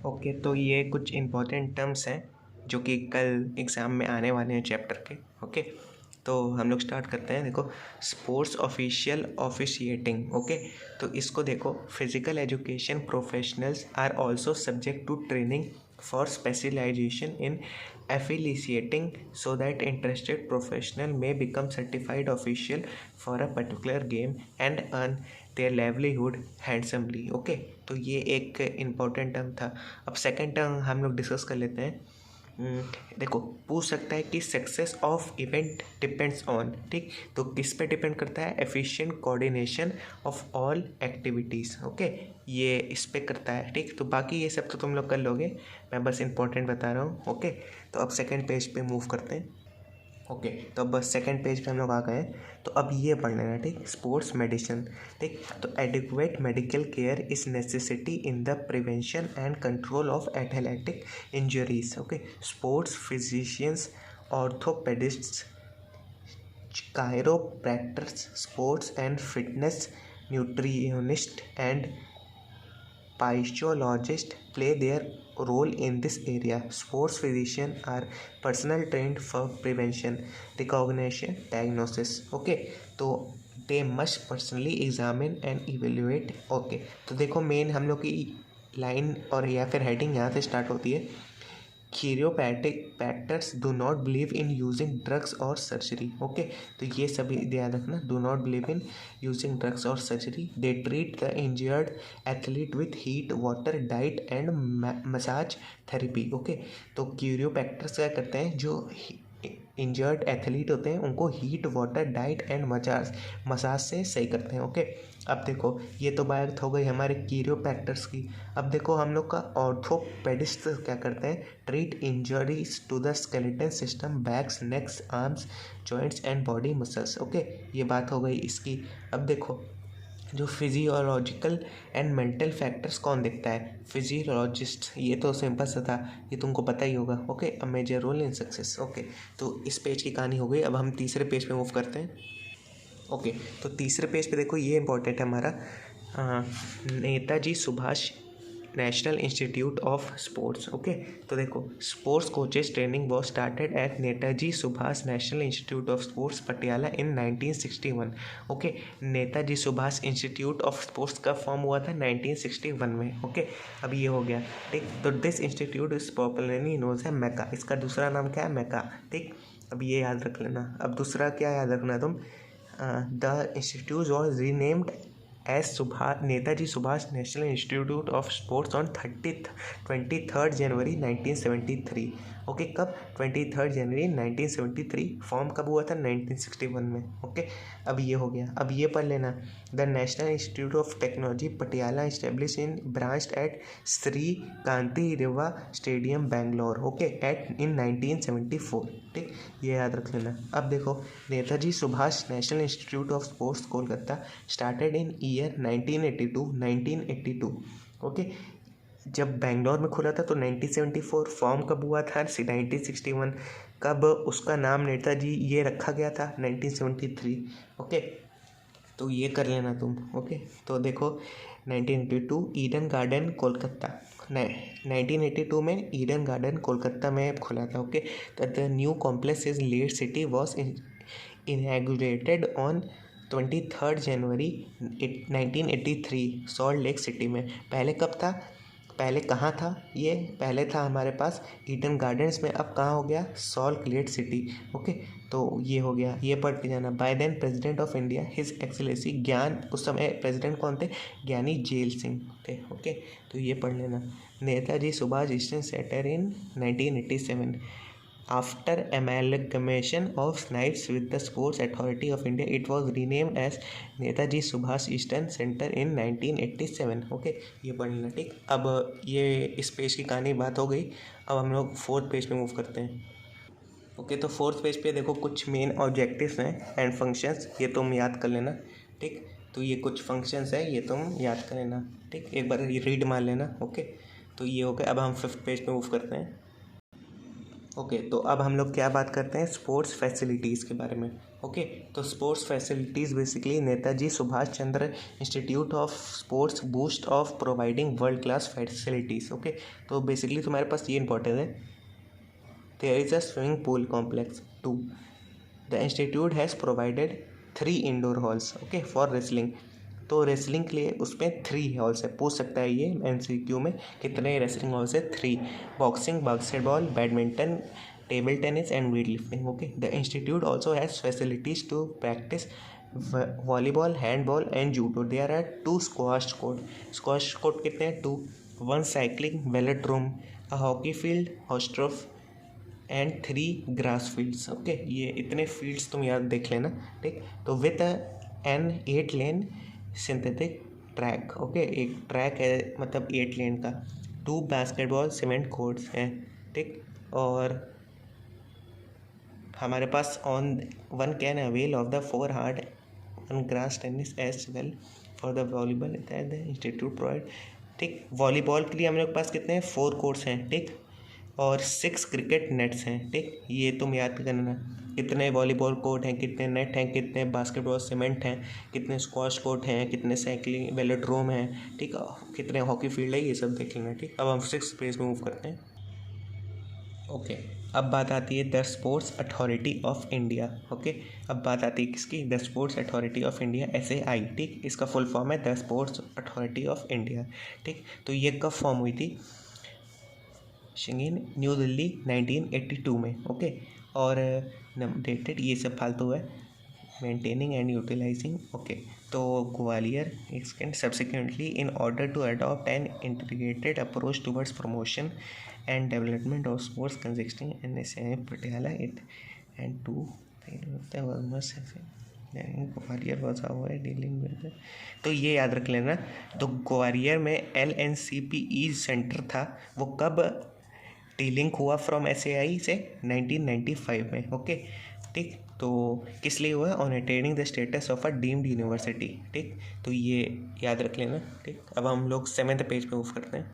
Okay, तो ये कुछ इम्पोर्टेंट टर्म्स हैं जो कि कल एग्ज़ाम में आने वाले हैं चैप्टर के। ओके, तो हम लोग स्टार्ट करते हैं। देखो, स्पोर्ट्स ऑफिशियल ऑफिशिएटिंग। ओके, तो इसको देखो, physical education professionals are also subject to training for specialisation in affiliating so that interested professional may become certified official for a particular game and earn their livelihood handsomely। Okay, तो ये एक important term था। अब second term हम लोग discuss कर लेते हैं। देखो, पूछ सकता है कि success of event depends on, ठीक, तो किस पे डिपेंड करता है? Efficient coordination of all activities. Okay, ये इस पे करता है, ठीक। तो बाकी ये सब तो तुम लोग कर लोगे, मैं बस इंपॉर्टेंट बता रहा हूँ। ओके, तो अब सेकंड पेज पे मूव करते हैं। ओके, तो अब बस सेकंड पेज पे हम लोग आ गए हैं, तो अब ये पढ़ लेना, ठीक। स्पोर्ट्स मेडिसिन, ठीक, तो adequate medical care is necessity in the prevention and control of athletic injuries. Okay, sports physicians, orthopaedists, chiropractors, sports and fitness nutritionists and physiologists play their role in this area. Sports physicians are personal trained for prevention, recognition, diagnosis. Okay, तो they must personally examine and evaluate. Okay, तो देखो, main हम लोग की line और या फिर heading यहाँ से स्टार्ट होती है। Chiropractors do not believe in using drugs or surgery। Okay, तो ये सभी ध्यान रखना, do not believe in using drugs or surgery। They treat the injured athlete with heat, water, diet and massage therapy। Okay, तो chiropractors क्या करते हैं? जो इंजर्ड एथलीट होते हैं उनको heat, water, diet and massage से सही करते हैं। ओके, अब देखो, ये तो बात हो गई हमारे कीरियोप्रैक्टर्स की। अब देखो, हम लोग का ऑर्थोपेडिस्ट क्या करते हैं? Treat injuries to the skeleton system, backs, necks, arms, joints and body muscles. Okay, ये बात हो गई इसकी। अब देखो, जो फिजियोलॉजिकल एंड मेंटल फैक्टर्स कौन देखता है? फिजियोलॉजिस्ट। ये तो सिंपल सा था, ये तुमको पता ही होगा। Okay, a major role in success. Okay, तो इस पेज की कहानी हो गई। अब हम तीसरे पेज पे मूव करते हैं। ओके, तो तीसरे पेज पे देखो, ये इंपॉर्टेंट है हमारा, Netaji Subhash national institute of sports. Okay, तो देखो, sports coaches training was started at Netaji Subhash national institute of sports Patiala in 1961। Okay, Netaji Subhash institute of sports का फॉर्म हुआ था 1961 में। ओके, अब ये हो गया, ठीक। तो this institute is popularly known है मैका। इसका दूसरा नाम क्या है? मैका, ठीक। अब ये याद रख लेना। अब दूसरा क्या याद रखना तुम? The institute was renamed S Netaji Subhash national institute of sports on 23 January 1973। Okay, कब? 23 जनवरी 1973। फॉर्म कब हुआ था? 1961 में। ओके, अब ये हो गया। अब ये पढ़ लेना, the national institute of technology Patiala establish in branch at Shri Kanteerava stadium Bangalore. Okay, at in 1974, ठीक, ये याद रख लेना। अब देखो, Netaji Subhash national institute of sports Kolkata started in year 1982। Okay, जब बेंगलोर में खुला था तो 1974। फॉर्म कब हुआ था? 1961। कब उसका नाम नेताजी ये रखा गया था? 1973। ओके, तो ये कर लेना तुम। ओके, तो देखो, 1982 ईडन गार्डन कोलकाता, 1982 में ईडन गार्डन कोलकाता में खुला था। Okay, the new complex is lead city was inaugurated on 23 January 1983 salt lake city में। पहले कब था? पहले कहाँ था? ये पहले था हमारे पास ईडन गार्डन्स में, अब कहाँ हो गया? Salt lake city. ओके, तो ये हो गया, ये पढ़ के जाना। By then president of India his excellency ज्ञान, उस समय प्रेसिडेंट कौन थे? ज्ञानी जेल सिंह थे। ओके, तो ये पढ़ लेना। Netaji Subhash eastern centre in 1987। After amalgamation of SNIPES with the Sports Authority of India, it was renamed as Netaji Subhash eastern centre in 1987। Okay, ये पढ़ लेना, ठीक। अब ये इस पेज की कहानी बात हो गई। अब हम लोग फोर्थ पेज पे मूव करते हैं। ओके, तो फोर्थ पेज पे देखो, कुछ मेन ऑब्जेक्टिव्स हैं एंड फंक्शंस, ये तुम याद कर लेना, ठीक। तो ये कुछ फंक्शंस है, ये तुम याद कर लेना, ठीक। एक बार ये रीड मार लेना। ओके, तो ये हो गया। अब हम फिफ्थ पेज पे मूव करते हैं। ओके तो अब हम लोग क्या बात करते हैं स्पोर्ट्स फैसिलिटीज़ के बारे में। ओके तो sports facilities basically Netaji Subhash Chandra institute of sports boost of providing world class facilities. Okay तो बेसिकली तुम्हारे पास ये इंपॉर्टेंट है, there is a swimming pool complex 2, the institute has provided 3 indoor halls okay for wrestling. तो wrestling के लिए उसमें 3 halls है, पूछ सकता है ये MCQ में कितने रेसलिंग हॉल्स है 3, boxing, basketball, badminton, table tennis and weight lifting. Okay the institute also has facilities to practise volleyball, handball and judo. There are 2 squash court, squash court कितने हैं 2, 1 cycling velodrome, a hockey field, astroturf and 3 grass fields. Okay ये इतने fields तुम याद देख लेना, ठीक। तो with an 8 lane synthetic track, okay एक ट्रैक है मतलब 8 लेन का, 2 बास्केटबॉल सीमेंट कोर्ट्स हैं, ठीक। और हमारे पास on 1 can avail of the 4 hard 1 grass tennis as well for the volleyball that the institute provide, ठीक। वॉलीबॉल के लिए हम लोग के पास कितने हैं 4 कोर्ट्स हैं, ठीक, और 6 क्रिकेट नेट्स हैं, ठीक। ये तुम याद करना कितने वॉलीबॉल कोर्ट हैं, कितने नेट हैं, कितने बास्केटबॉल सीमेंट हैं, कितने स्क्वाश कोर्ट हैं, कितने साइकिलिंग वेलोड्रोम हैं, ठीक, कितने हॉकी फील्ड है, ये सब देख लेना, ठीक। अब हम 6 पेज में मूव करते हैं। ओके अब बात आती है the sports authority of India. Okay अब बात आती है किसकी, the sports authority of India SAI, ठीक। इसका फुल फॉर्म है the sports authority of India, ठीक। तो ये कब फॉर्म हुई थी, शिंगिन न्यू दिल्ली 1982 में, ओके। और डेटेड ये सब फालतू है, मेंटेनिंग एंड यूटिलाइजिंग, ओके। तो Gwalior extend subsequently in order to adopt an integrated approach towards promotion and development of sports consisting NSAI Patiala it and to Gwalior was our dealing with, तो ये याद रख लेना। तो ग्वालियर में LNCPE सेंटर था, वो कब डीलिंक हुआ फ्रॉम SAI से 1995 में, ओके, ठीक। तो किस लिए हुआ, on attaining the status of a deemed university, ठीक। तो ये याद रख लेना, ठीक। अब हम लोग 7th पेज पे मूव करते हैं।